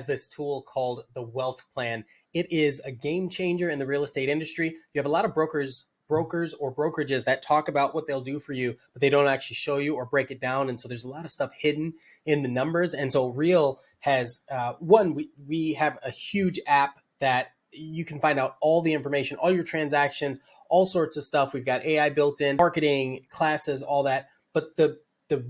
has this tool called the Wealth Plan. It is a game changer in the real estate industry. You have a lot of brokers or brokerages that talk about what they'll do for you, but they don't actually show you or break it down. And so there's a lot of stuff hidden in the numbers. And so Real has we have a huge app that you can find out all the information, all your transactions, all sorts of stuff. We've got AI built in, marketing, classes, all that. But the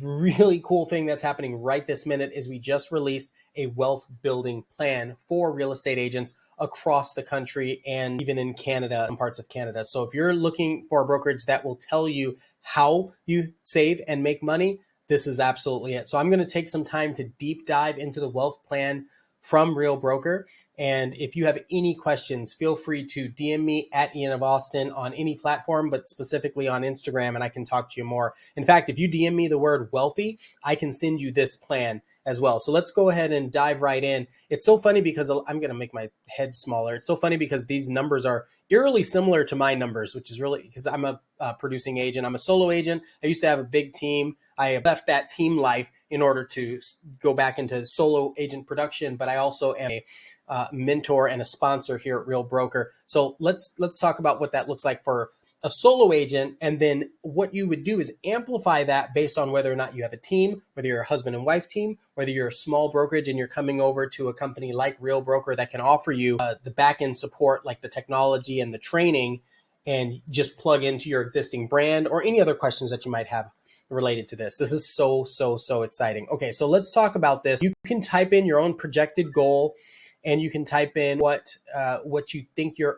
really cool thing that's happening right this minute is we just released a wealth building plan for real estate agents across the country and even in Canada, some parts of Canada. So if you're looking for a brokerage that will tell you how you save and make money, this is absolutely it. So I'm going to take some time to deep dive into the wealth plan from Real Broker. And if you have any questions, feel free to DM me at Ian of Austin on any platform, but specifically on Instagram, and I can talk to you more. In fact, if you DM me the word wealthy, I can send you this plan as well. So let's go ahead and dive right in. It's so funny because I'm going to make my head smaller. It's so funny because these numbers are eerily similar to my numbers, which is really because I'm a producing agent. I'm a solo agent. I used to have a big team. I left that team life in order to go back into solo agent production, but I also am a mentor and a sponsor here at Real Broker. So let's talk about what that looks like for a solo agent. And then what you would do is amplify that based on whether or not you have a team, whether you're a husband and wife team, whether you're a small brokerage and you're coming over to a company like Real Broker that can offer you the back end support, like the technology and the training, and just plug into your existing brand or any other questions that you might have related to this. This is so exciting. Okay, so let's talk about this. You can type in your own projected goal, and you can type in what you think you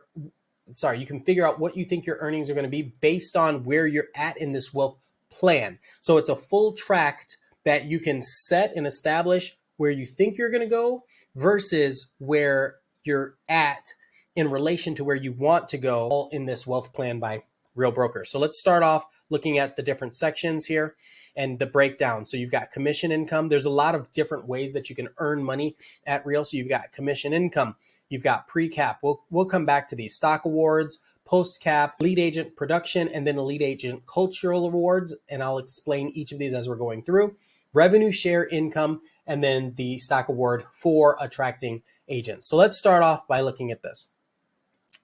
can figure out what you think your earnings are going to be based on where you're at in this wealth plan. So it's a full tract that you can set and establish where you think you're going to go versus where you're at in relation to where you want to go, all in this wealth plan by Real Broker. So let's start off looking at the different sections here and the breakdown. So you've got commission income. There's a lot of different ways that you can earn money at Real. So you've got commission income, you've got pre-cap. We'll come back to these stock awards, post-cap, lead agent production, and then elite agent cultural awards. And I'll explain each of these as we're going through. Revenue share income, and then the stock award for attracting agents. So let's start off by looking at this.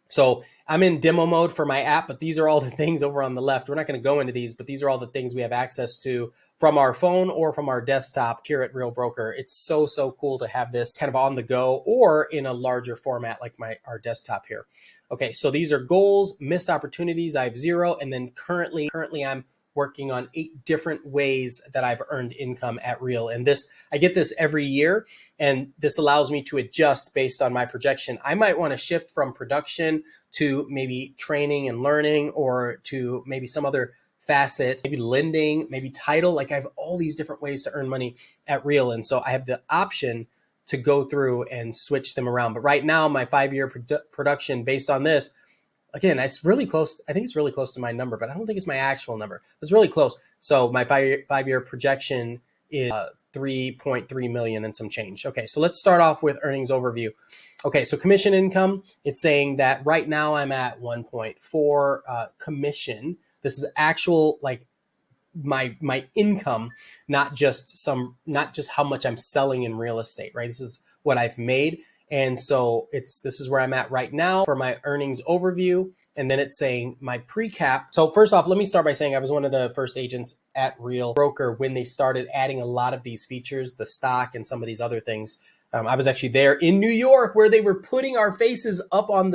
So I'm in demo mode for my app, but these are all the things over on the left. We're not going to go into these, but these are all the things we have access to from our phone or from our desktop here at Real Broker. It's so cool to have this kind of on the go or in a larger format like our desktop here. Okay, so these are goals, missed opportunities. I have 0. And then currently I'm working on 8 different ways that I've earned income at Real. And I get this every year, and this allows me to adjust based on my projection. I might want to shift from production to maybe training and learning, or to maybe some other facet, maybe lending, maybe title. Like I have all these different ways to earn money at Real. And so I have the option to go through and switch them around. But right now, my 5-year production based on this, again, it's really close. I think it's really close to my number, but I don't think it's my actual number. It's really close. So my five-year projection is 3.3 million and some change. Okay, so let's start off with earnings overview. Okay, so commission income, it's saying that right now I'm at 1.4 commission. This is actual, like my income, not just how much I'm selling in real estate, right? This is what I've made. And so this is where I'm at right now for my earnings overview. And then it's saying my pre-cap. So first off, let me start by saying I was one of the first agents at Real Broker when they started adding a lot of these features, the stock and some of these other things. I was actually there in New York where they were putting our faces up on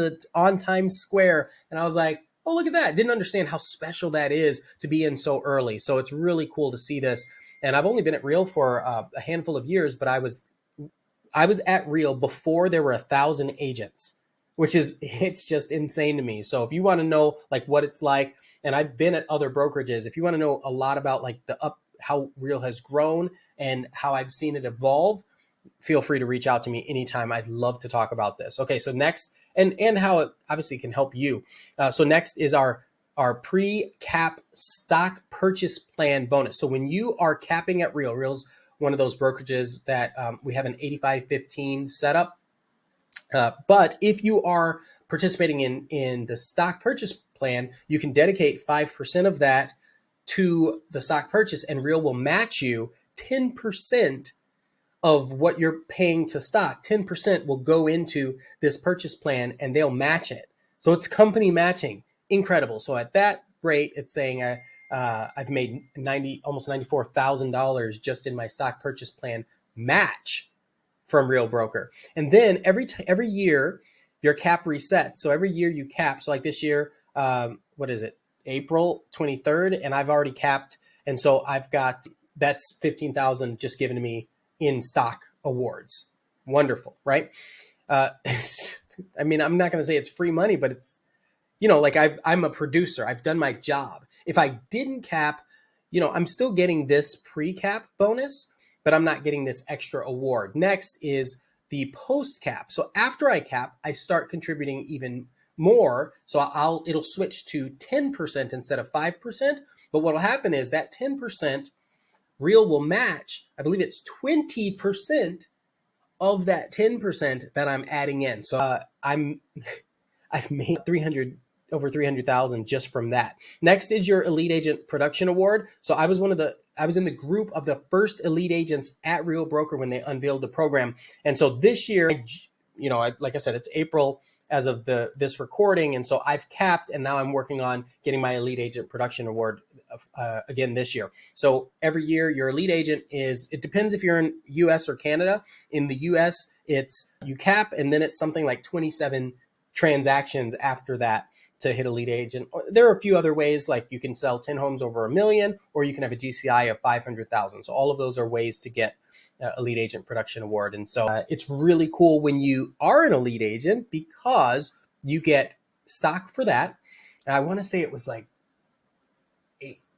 Times Square. And I was like, oh, look at that. Didn't understand how special that is to be in so early. So it's really cool to see this. And I've only been at Real for a handful of years, but I was at Real before there were 1,000 agents, it's just insane to me. So if you want to know like what it's like, and I've been at other brokerages, if you want to know a lot about like how Real has grown and how I've seen it evolve, feel free to reach out to me anytime. I'd love to talk about this. Okay, so next, and how it obviously can help you. So next is our pre-cap stock purchase plan bonus. So when you are capping at Real's one of those brokerages that we have an 85-15 setup. But if you are participating in the stock purchase plan, you can dedicate 5% of that to the stock purchase, and Real will match you 10% of what you're paying to stock, 10% will go into this purchase plan and they'll match it. So it's company matching. Incredible. So at that rate, it's saying I've made almost $94,000 just in my stock purchase plan match from Real Broker. And then every year your cap resets. So every year you cap. So like this year, what is it? April 23rd, and I've already capped. And so I've got, that's 15,000 just given to me in stock awards. Wonderful, right? I mean, I'm not going to say it's free money, but it's, like I'm a producer. I've done my job. If I didn't cap, I'm still getting this pre-cap bonus, but I'm not getting this extra award. Next is the post-cap. So after I cap, I start contributing even more. So it'll switch to 10% instead of 5%. But what'll happen is that 10% Real will match, I believe it's 20% of that 10% that I'm adding in. So I've made over 300,000 just from that. Next is your Elite Agent Production Award. So I was in the group of the first elite agents at Real Broker when they unveiled the program. And so this year, like I said, it's April as of this recording. And so I've capped, and now I'm working on getting my Elite Agent Production Award again this year. So every year your elite agent it depends if you're in US or Canada. In the US, you cap, and then it's something like 27 transactions after that to hit elite agent. There are a few other ways, like you can sell 10 homes over $1 million, or you can have a GCI of 500,000. So all of those are ways to get elite agent production award. And so it's really cool when you are an elite agent because you get stock for that. And I want to say it was like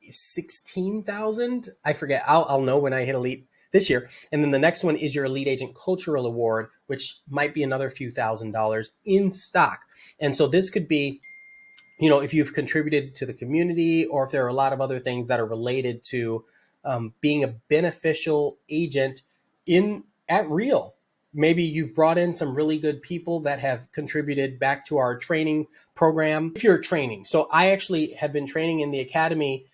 16,000. I forget. I'll know when I hit elite this year. And then the next one is your Elite Agent Cultural Award, which might be another few $1,000s in stock. And so this could be, if you've contributed to the community, or if there are a lot of other things that are related to being a beneficial agent at Real. Maybe you've brought in some really good people that have contributed back to our training program. If you're training, so I actually have been training in the academy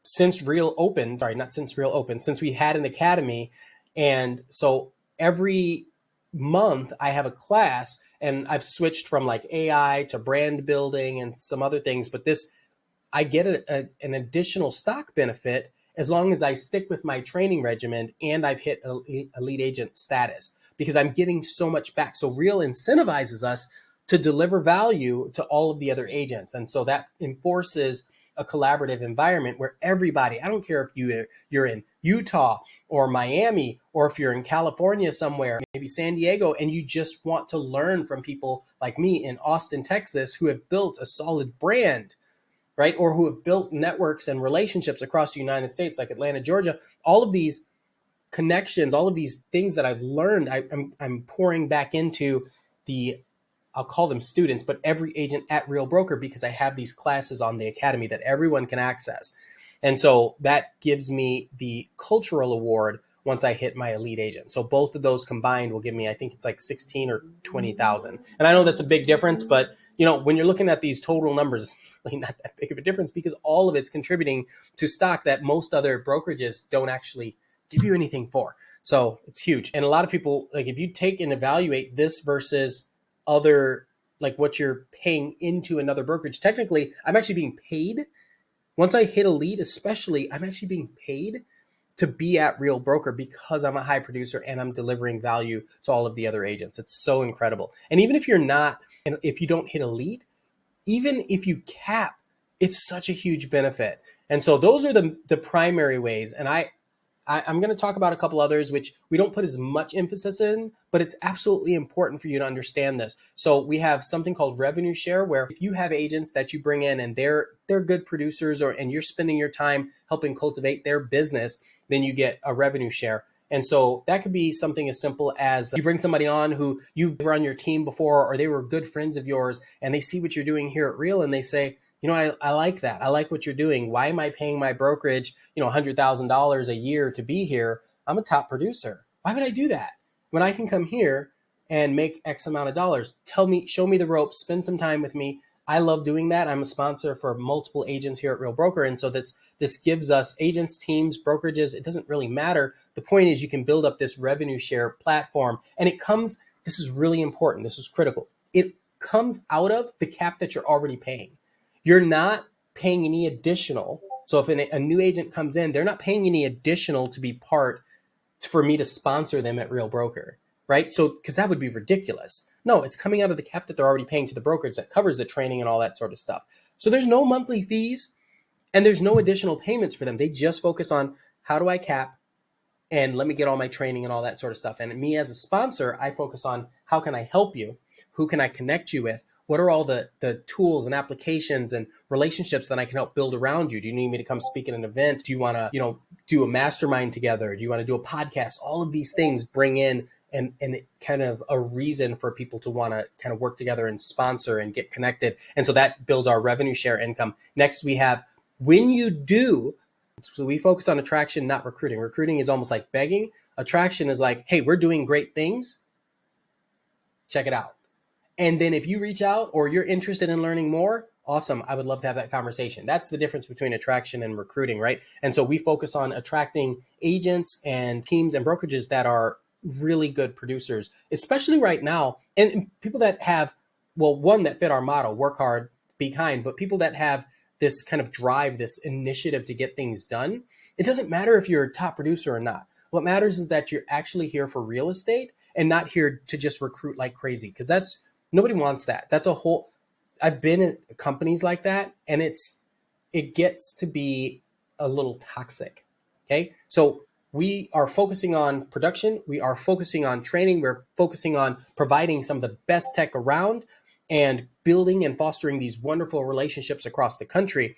since Real opened. Sorry, not since Real opened, since we had an academy. And so every month I have a class, and I've switched from like AI to brand building and some other things. But I get an additional stock benefit as long as I stick with my training regimen and I've hit elite agent status, because I'm giving so much back. So Real incentivizes us to deliver value to all of the other agents. And so that enforces a collaborative environment where everybody, I don't care if you're in Utah or Miami, or if you're in California somewhere, maybe San Diego, and you just want to learn from people like me in Austin, Texas, who have built a solid brand, right? Or who have built networks and relationships across the United States, like Atlanta, Georgia. All of these connections, all of these things that I've learned, I'm pouring back into I'll call them students, but every agent at Real Broker, because I have these classes on the academy that everyone can access. And so that gives me the cultural award once I hit my elite agent. So both of those combined will give me, I think it's like 16 or 20,000. And I know that's a big difference, but when you're looking at these total numbers, it's really not that big of a difference, because all of it's contributing to stock that most other brokerages don't actually give you anything for. So it's huge. And a lot of people, like, if you take and evaluate this versus other, like what you're paying into another brokerage, technically I'm actually being paid. Once I hit elite, especially, I'm actually being paid to be at Real Broker because I'm a high producer and I'm delivering value to all of the other agents. It's so incredible. And even if you're not, and if you don't hit elite, even if you cap, it's such a huge benefit. And so those are the primary ways. And I'm going to talk about a couple others, which we don't put as much emphasis in, but it's absolutely important for you to understand this. So we have something called revenue share, where if you have agents that you bring in and they're good producers, and you're spending your time helping cultivate their business, then you get a revenue share. And so that could be something as simple as you bring somebody on who you were on your team before, or they were good friends of yours, and they see what you're doing here at Real, and they say, I like that. I like what you're doing. Why am I paying my brokerage, $100,000 a year to be here? I'm a top producer. Why would I do that when I can come here and make X amount of dollars? Show me the ropes, spend some time with me. I love doing that. I'm a sponsor for multiple agents here at Real Broker. And so this gives us agents, teams, brokerages. It doesn't really matter. The point is you can build up this revenue share platform, and it comes, this is really important. This is critical. It comes out of the cap that you're already paying. You're not paying any additional. So if a new agent comes in, they're not paying any additional to be part for me to sponsor them at Real Broker, right? So, because that would be ridiculous. No, it's coming out of the cap that they're already paying to the brokerage that covers the training and all that sort of stuff. So there's no monthly fees and there's no additional payments for them. They just focus on how do I cap and let me get all my training and all that sort of stuff. And me as a sponsor, I focus on how can I help you? Who can I connect you with? What are all the tools and applications and relationships that I can help build around you? Do you need me to come speak at an event? Do you want to, do a mastermind together? Do you want to do a podcast? All of these things bring in and kind of a reason for people to want to kind of work together and sponsor and get connected. And so that builds our revenue share income. Next, we have when you do, so we focus on attraction, not recruiting. Recruiting is almost like begging. Attraction is like, hey, we're doing great things. Check it out. And then if you reach out or you're interested in learning more, awesome. I would love to have that conversation. That's the difference between attraction and recruiting, right? And so we focus on attracting agents and teams and brokerages that are really good producers, especially right now. And people that have, well, one that fit our model, work hard, be kind, but people that have this kind of drive, this initiative to get things done. It doesn't matter if you're a top producer or not. What matters is that you're actually here for real estate and not here to just recruit like crazy, because that's, nobody wants that. That's a whole, I've been in companies like that, and it gets to be a little toxic. Okay. So we are focusing on production. We are focusing on training. We're focusing on providing some of the best tech around and building and fostering these wonderful relationships across the country.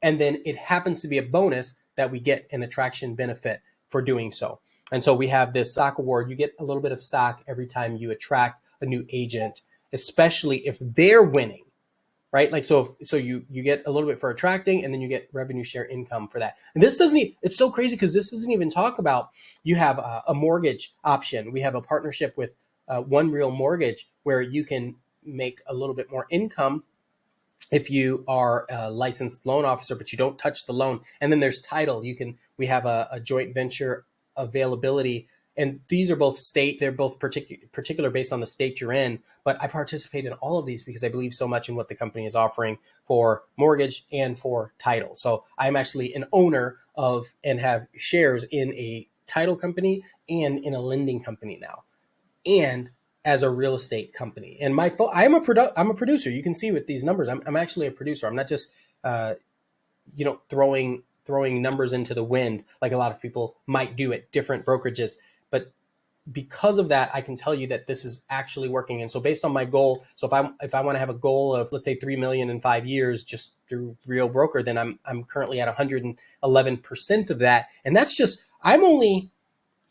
And then it happens to be a bonus that we get an attraction benefit for doing so. And so we have this stock award. You get a little bit of stock every time you attract a new agent, especially if they're winning, right? Like, so you get a little bit for attracting, and then you get revenue share income for that. And this doesn't even, it's so crazy because this doesn't even talk about, you have a mortgage option. We have a partnership with One Real Mortgage where you can make a little bit more income if you are a licensed loan officer, but you don't touch the loan. And then there's title. We have a joint venture availability. And these are both state, they're both particular based on the state you're in. But I participate in all of these because I believe so much in what the company is offering for mortgage and for title. So I'm actually an owner of and have shares in a title company and in a lending company now, and as a real estate company. And I'm a producer. You can see with these numbers, I'm actually a producer. I'm not just throwing numbers into the wind like a lot of people might do at different brokerages. But because of that, I can tell you that this is actually working. And so based on my goal, so if I want to have a goal of, let's say, 3 million in 5 years just through Real Broker, then I'm currently at 111% of that. And that's just, I'm only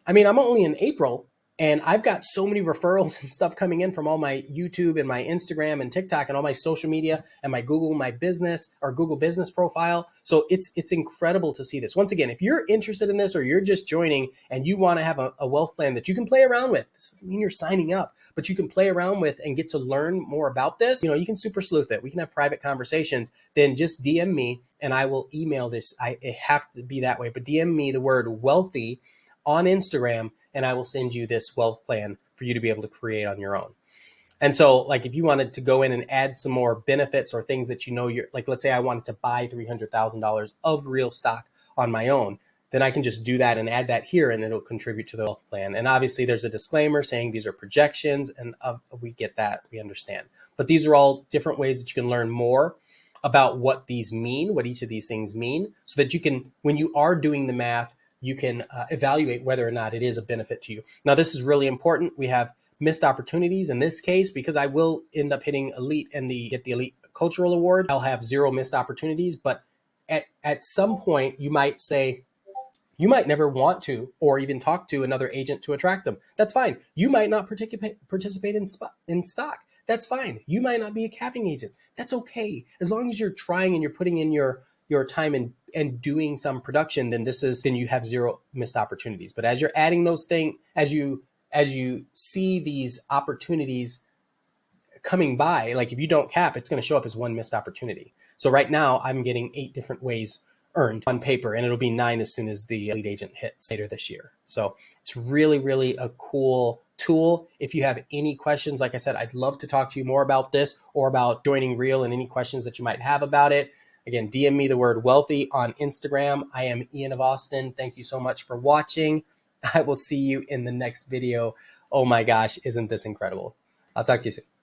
in April, and I've got so many referrals and stuff coming in from all my YouTube and my Instagram and TikTok and all my social media and my Google business profile. So it's incredible to see this. Once again, if you're interested in this or you're just joining and you want to have a wealth plan that you can play around with, this doesn't mean you're signing up, but you can play around with and get to learn more about this. You can super sleuth it. We can have private conversations. Then just DM me and I will email this. It have to be that way, but DM me the word wealthy on Instagram, and I will send you this wealth plan for you to be able to create on your own. And so, like, if you wanted to go in and add some more benefits or things that you're like, let's say I wanted to buy $300,000 of real stock on my own, then I can just do that and add that here, and it'll contribute to the wealth plan. And obviously, there's a disclaimer saying these are projections, and we get that, we understand. But these are all different ways that you can learn more about what these mean, what each of these things mean, so that you can, when you are doing the math, you can evaluate whether or not it is a benefit to you. Now, this is really important. We have missed opportunities in this case because I will end up hitting elite and get the elite cultural award. I'll have 0 missed opportunities, but at some point you might say, you might never want to or even talk to another agent to attract them. That's fine. You might not participate in stock. That's fine. You might not be a capping agent. That's okay. As long as you're trying and you're putting in your time and doing some production, then you have 0 missed opportunities. But as you're adding those things, as you see these opportunities coming by, like if you don't cap, it's going to show up as one missed opportunity. So right now I'm getting 8 different ways earned on paper, and it'll be 9 as soon as the lead agent hits later this year. So it's really, really a cool tool. If you have any questions, like I said, I'd love to talk to you more about this or about joining Real and any questions that you might have about it. Again, DM me the word wealthy on Instagram. I am Ian of Austin. Thank you so much for watching. I will see you in the next video. Oh my gosh, isn't this incredible? I'll talk to you soon.